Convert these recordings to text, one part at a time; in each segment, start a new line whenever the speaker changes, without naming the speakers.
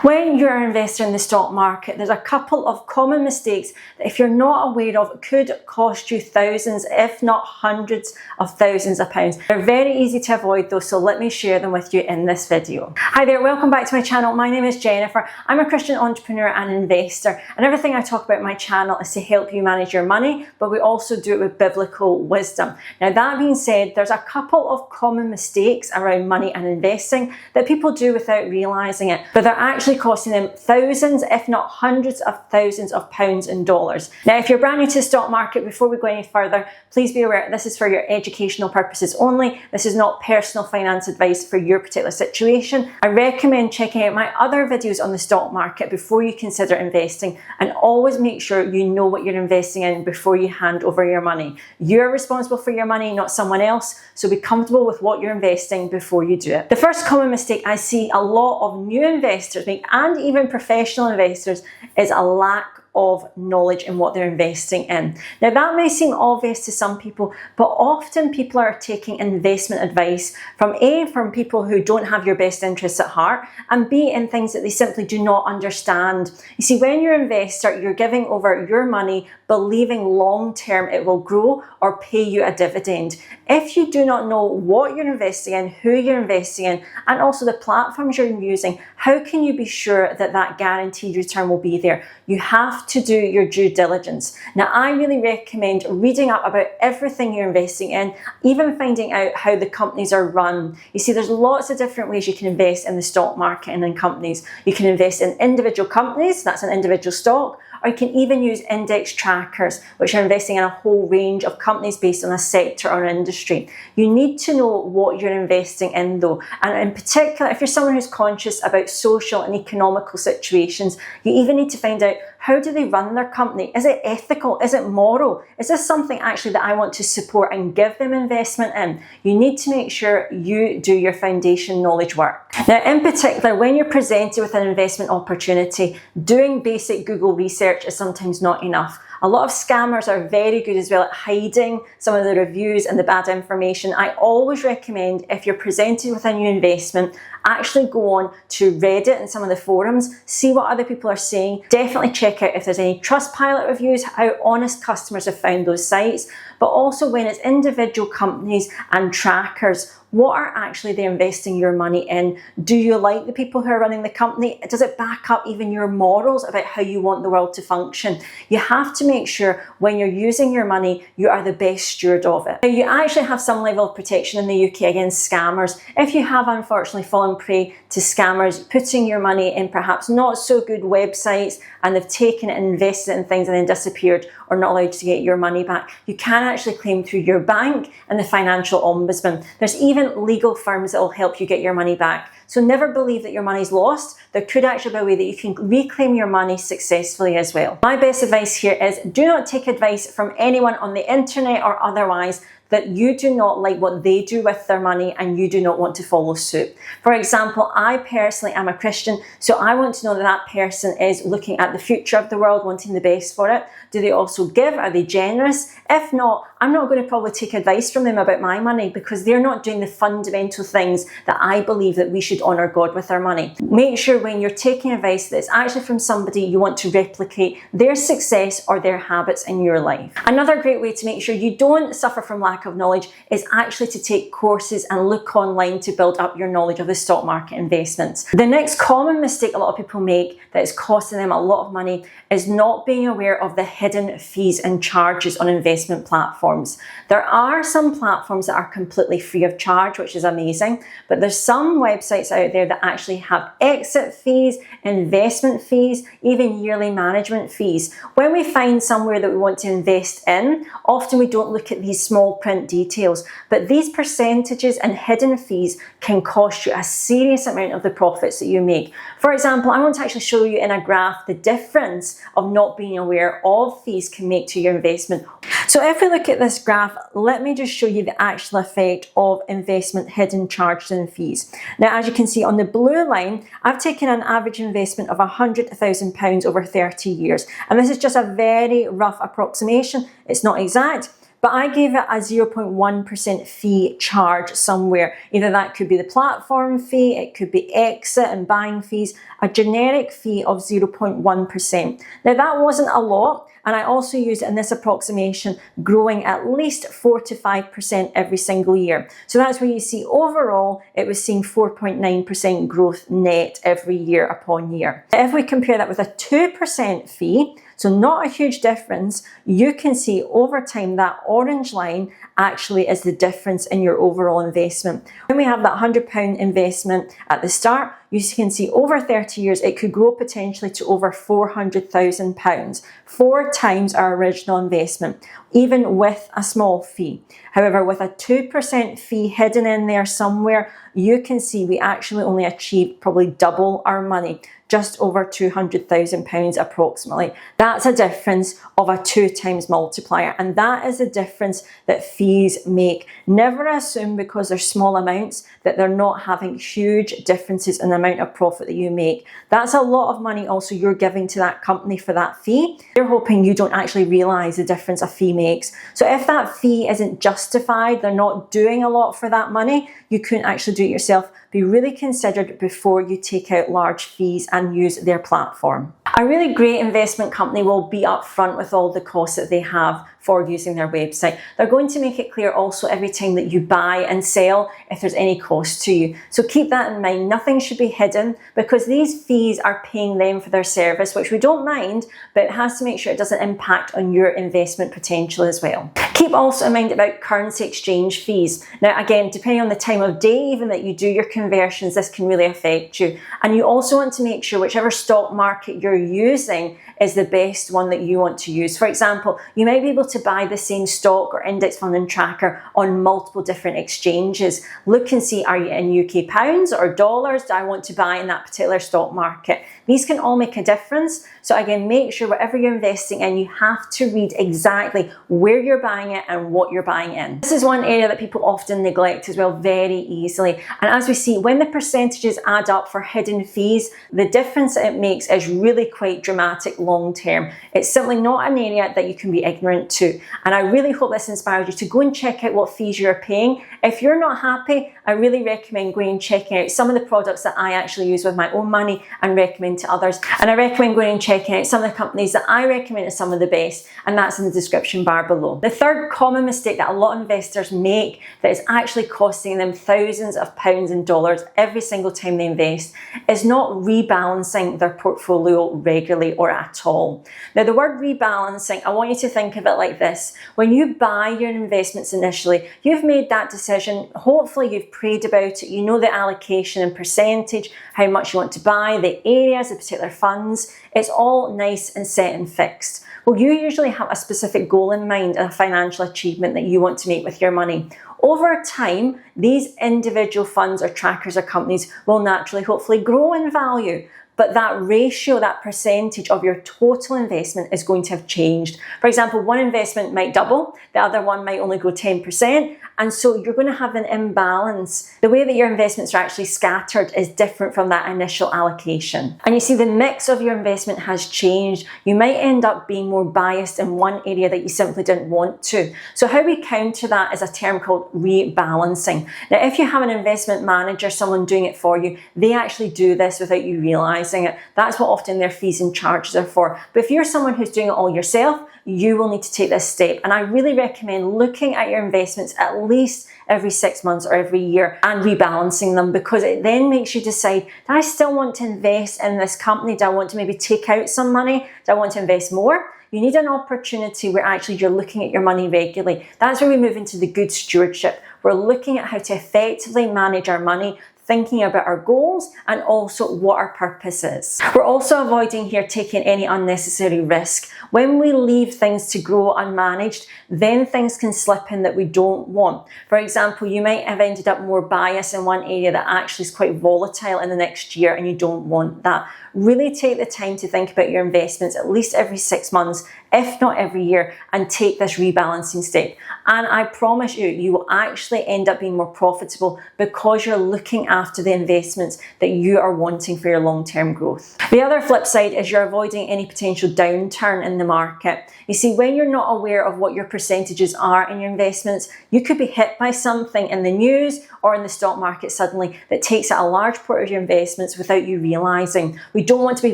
When you're an investor in the stock market, there's a couple of common mistakes that if you're not aware of could cost you thousands, if not hundreds of thousands of pounds. They're very easy to avoid though, so let me share them with you in this video. Hi there, welcome back to my channel. My name is Jennifer. I'm a Christian entrepreneur and investor, and everything I talk about in my channel is to help you manage your money, but we also do it with biblical wisdom. Now that being said, there's a couple of common mistakes around money and investing that people do without realizing it, but they're actually costing them thousands, if not hundreds of thousands of pounds and dollars. Now, if you're brand new to the stock market, before we go any further, please be aware this is for your educational purposes only. This is not personal finance advice for your particular situation. I recommend checking out my other videos on the stock market before you consider investing, and always make sure you know what you're investing in before you hand over your money. You're responsible for your money, not someone else, so be comfortable with what you're investing before you do it. The first common mistake I see a lot of new investors make, and even professional investors, is a lack of knowledge in what they're investing in. Now that may seem obvious to some people, but often people are taking investment advice from people who don't have your best interests at heart, and B, in things that they simply do not understand. You see, when you're an investor, you're giving over your money believing long term it will grow or pay you a dividend. If you do not know what you're investing in, who you're investing in, and also the platforms you're using, how can you be sure that that guaranteed return will be there? You have to do your due diligence. Now, I really recommend reading up about everything you're investing in, even finding out how the companies are run. You see, there's lots of different ways you can invest in the stock market and in companies. You can invest in individual companies, that's an individual stock, or you can even use index trackers, which are investing in a whole range of companies based on a sector or an industry. You need to know what you're investing in though, and in particular, if you're someone who's conscious about social and economical situations, you even need to find out, how do they run their company? Is it ethical? Is it moral? Is this something actually that I want to support and give them investment in? You need to make sure you do your foundation knowledge work. Now, in particular, when you're presented with an investment opportunity, doing basic Google research is sometimes not enough. A lot of scammers are very good as well at hiding some of the reviews and the bad information. I always recommend, if you're presented with a new investment, actually go on to Reddit and some of the forums, see what other people are saying. Definitely check out if there's any Trustpilot reviews, how honest customers have found those sites. But also when it's individual companies and trackers, what are actually they investing your money in? Do you like the people who are running the company? Does it back up even your morals about how you want the world to function? You have to make sure when you're using your money, you are the best steward of it. Now, you actually have some level of protection in the UK against scammers. If you have unfortunately fallen prey to scammers putting your money in perhaps not so good websites, and they've taken it and invested it in things and then disappeared or not allowed to get your money back, you can actually claim through your bank and the financial ombudsman. There's even legal firms that will help you get your money back. So never believe that your money's lost. There could actually be a way that you can reclaim your money successfully as well. My best advice here is, do not take advice from anyone on the internet or otherwise that you do not like what they do with their money and you do not want to follow suit. For example, I personally am a Christian, so I want to know that that person is looking at the future of the world, wanting the best for it. Do they also give? Are they generous? If not, I'm not going to probably take advice from them about my money, because they're not doing the fundamental things that I believe that we should honour God with our money. Make sure when you're taking advice that it's actually from somebody you want to replicate their success or their habits in your life. Another great way to make sure you don't suffer from lack of knowledge is actually to take courses and look online to build up your knowledge of the stock market investments. The next common mistake a lot of people make that is costing them a lot of money is not being aware of the hidden fees and charges on investment platforms. There are some platforms that are completely free of charge, which is amazing, but there's some websites out there that actually have exit fees, investment fees, even yearly management fees. When we find somewhere that we want to invest in, often we don't look at these small print details, but these percentages and hidden fees can cost you a serious amount of the profits that you make. For example, I want to actually show you in a graph the difference of not being aware of fees can make to your investment. So if we look at this graph, let me just show you the actual effect of investment hidden charges and fees. Now, as you can see on the blue line, I've taken an average investment of £100,000 over 30 years. And this is just a very rough approximation. It's not exact, but I gave it a 0.1% fee charge somewhere. Either that could be the platform fee, it could be exit and buying fees, a generic fee of 0.1%. Now that wasn't a lot, and I also used in this approximation growing at least 4 to 5% every single year. So that's where you see overall it was seeing 4.9% growth net every year upon year. If we compare that with a 2% fee, so not a huge difference, you can see over time that orange line actually is the difference in your overall investment. When we have that £100 investment at the start, you can see over 30 years it could grow potentially to over £400,000, 4 times our original investment, even with a small fee. However, with a 2% fee hidden in there somewhere, you can see we actually only achieved probably double our money, just over £200,000 approximately. That's a difference of a 2 times multiplier, and that is the difference that fees make. Never assume because they're small amounts that they're not having huge differences in the amount of profit that you make. That's a lot of money also you're giving to that company for that fee. You're hoping you don't actually realise the difference a fee makes. So if that fee isn't justified, they're not doing a lot for that money, you couldn't actually do it yourself. Be really considered before you take out large fees and use their platform. A really great investment company will be upfront with all the costs that they have for using their website. They're going to make it clear also every time that you buy and sell if there's any cost to you. So keep that in mind. Nothing should be hidden because these fees are paying them for their service, which we don't mind, but it has to make sure it doesn't impact on your investment potential as well. Keep also in mind about currency exchange fees. Now again, depending on the time of day even that you do your conversions, this can really affect you. And you also want to make sure whichever stock market you're using is the best one that you want to use. For example, you might be able to buy the same stock or index fund and tracker on multiple different exchanges. Look and see, are you in UK pounds or dollars? Do I want to buy in that particular stock market? These can all make a difference. So again, make sure whatever you're investing in, you have to read exactly where you're buying it and what you're buying in. This is one area that people often neglect as well very easily. And as we see, when the percentages add up for hidden fees, the difference it makes is really quite dramatic long term. It's simply not an area that you can be ignorant to. And I really hope this inspires you to go and check out what fees you're paying. If you're not happy, I really recommend going and checking out some of the products that I actually use with my own money and recommend to others. And I recommend going and checking out some of the companies that I recommend as some of the best, and that's in the description bar below. The third common mistake that a lot of investors make that is actually costing them thousands of pounds and dollars every single time they invest is not rebalancing their portfolio regularly or at all. Now the word rebalancing, I want you to think of it like this. When you buy your investments initially, you've made that decision, hopefully you've prayed about it, you know the allocation and percentage, how much you want to buy, the areas, the particular funds, it's all nice and set and fixed. Well, you usually have a specific goal in mind and a financial achievement that you want to make with your money. Over time, these individual funds or trackers or companies will naturally, hopefully grow in value. But that ratio, that percentage of your total investment is going to have changed. For example, one investment might double, the other one might only grow 10%. And so you're going to have an imbalance. The way that your investments are actually scattered is different from that initial allocation. And you see the mix of your investment has changed. You might end up being more biased in one area that you simply didn't want to. So how we counter that is a term called rebalancing. Now, if you have an investment manager, someone doing it for you, they actually do this without you realizing it. That's what often their fees and charges are for. But if you're someone who's doing it all yourself, you will need to take this step. And I really recommend looking at your investments at least every 6 months or every year and rebalancing them, because it then makes you decide, do I still want to invest in this company? Do I want to maybe take out some money? Do I want to invest more? You need an opportunity where actually you're looking at your money regularly. That's where we move into the good stewardship. We're looking at how to effectively manage our money, thinking about our goals and also what our purpose is. We're also avoiding here taking any unnecessary risk. When we leave things to grow unmanaged, then things can slip in that we don't want. For example, you might have ended up more biased in one area that actually is quite volatile in the next year and you don't want that. Really take the time to think about your investments at least every 6 months, if not every year, and take this rebalancing step. And I promise you, you will actually end up being more profitable because you're looking after the investments that you are wanting for your long-term growth. The other flip side is you're avoiding any potential downturn in the market. You see, when you're not aware of what your percentages are in your investments, you could be hit by something in the news or in the stock market suddenly that takes out a large part of your investments without you realizing. We don't want to be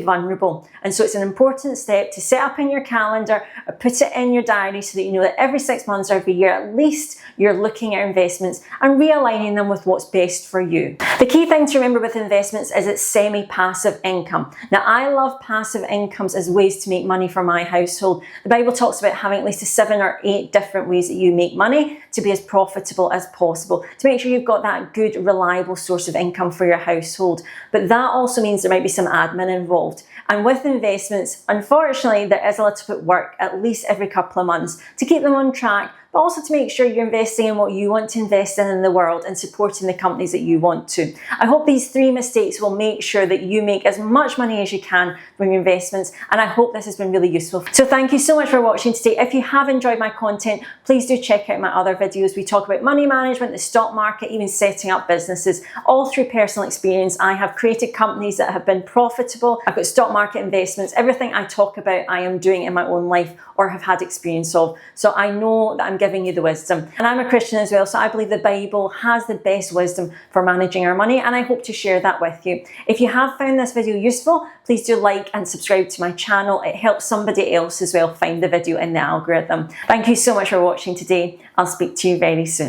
vulnerable. And so it's an important step to set up in your calendar or put it in your diary so that you know that every 6 months or every year at least you're looking at investments and realigning them with what's best for you. The key thing to remember with investments is it's semi-passive income. Now, I love passive incomes as ways to make money for my household. The Bible talks about having at least 7 or 8 different ways that you make money to be as profitable as possible, to make sure you've got that good, reliable source of income for your household. But that also means there might be some admin involved. And with investments, unfortunately, there is a little bit work at least every couple of months to keep them on track, but also to make sure you're investing in what you want to invest in the world and supporting the companies that you want to. I hope these 3 mistakes will make sure that you make as much money as you can from your investments, and I hope this has been really useful. So thank you so much for watching today. If you have enjoyed my content, please do check out my other videos. We talk about money management, the stock market, even setting up businesses, all through personal experience. I have created companies that have been profitable. I've got stock market investments. Everything I talk about, I am doing in my own life or have had experience of. So I know that I'm giving you the wisdom. And I'm a Christian as well, so I believe the Bible has the best wisdom for managing our money, and I hope to share that with you. If you have found this video useful, please do like and subscribe to my channel. It helps somebody else as well find the video in the algorithm. Thank you so much for watching today. I'll speak to you very soon.